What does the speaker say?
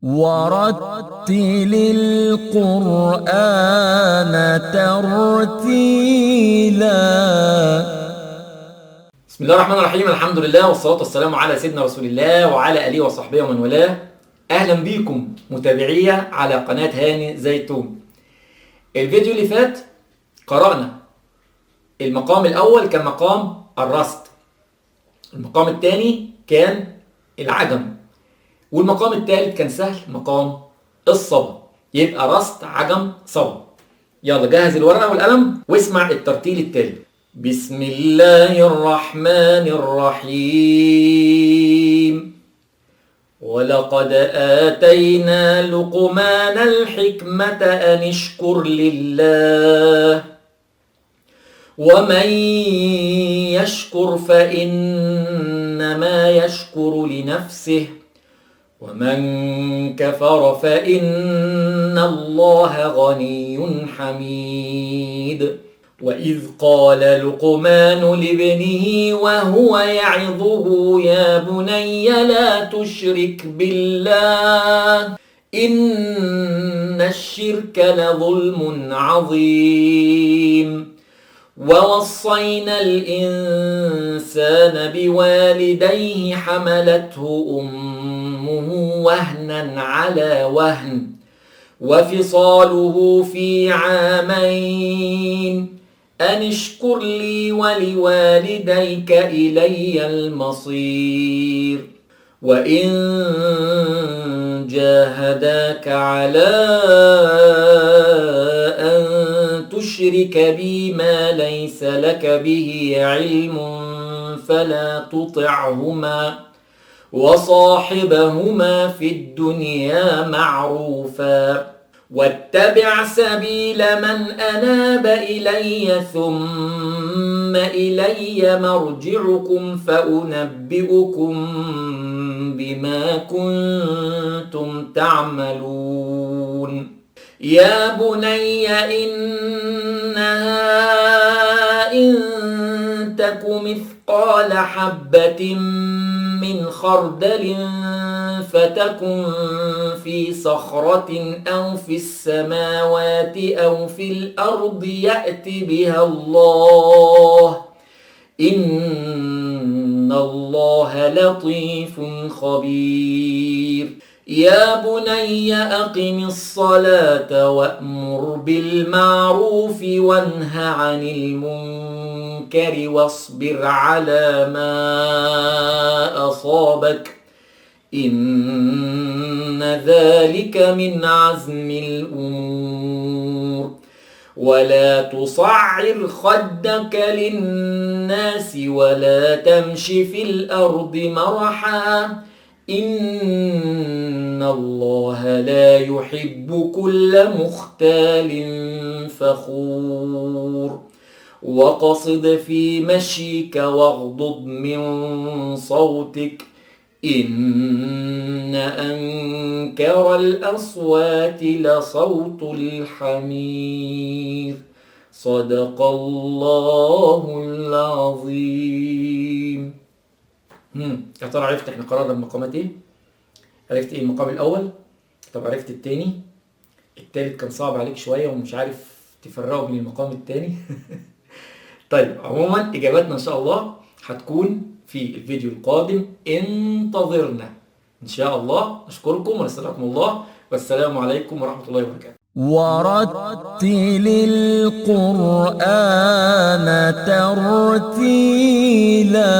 ورتل القرآن ترتيلا. بسم الله الرحمن الرحيم. الحمد لله والصلاة والسلام على سيدنا رسول الله وعلى آله وصحبه ومن والاه. أهلا بيكم متابعي على قناة هاني زيتون. الفيديو اللي فات قرأنا المقام الأول كان مقام الرصد، المقام الثاني كان العجم، والمقام الثالث كان سهل مقام الصبا. يبقى رصد عجم صبا. يلا جهز الورقة والقلم واسمع الترتيل التالي. بسم الله الرحمن الرحيم. ولقد آتينا لقمان الحكمة أن اشكر لله ومن يشكر فإنما يشكر لنفسه ومن كفر فإن الله غني حميد. وإذ قال لقمان لابنه وهو يعظه يا بني لا تشرك بالله إن الشرك لظلم عظيم. ووصينا الإنسان بوالديه حملته أمه وهنا على وهن وفصاله في عامين أن اشكر لي ولوالديك إلي المصير. وإن جاهداك على أن تشرك بي ما ليس لك به علم فلا تطعهما وصاحبهما في الدنيا معروفا واتبع سبيل من أناب إلي ثم إلي مرجعكم فأنبئكم بما كنتم تعملون. يا بني إنها إن تك مثقال حبة من خردل فتكن في صخرة أو في السماوات أو في الأرض يأت بها الله إن الله لطيف خبير. يا بني أقم الصلاة وأمر بالمعروف وانه عن المنكر واصبر على ما أصابك إن ذلك من عزم الأمور. ولا تصعر خدك للناس ولا تمش في الأرض مرحا إن الله لا يحب كل مختال فخور. وقصد في مشيك واغضض من صوتك إن أنكر الأصوات لصوت الحمير. صدق الله العظيم. يا ترى عرفت احنا قررنا المقامات ايه؟ عرفت ايه المقام الاول؟ طب عرفت التاني؟ التالت كان صعب عليك شوية ومش عارف تفرقه بين المقام التاني. طيب عموما اجاباتنا ان شاء الله هتكون في الفيديو القادم، انتظرنا ان شاء الله. اشكركم ونستودعكم الله والسلام عليكم ورحمة الله وبركاته. ورتل القرآن ترتيلا.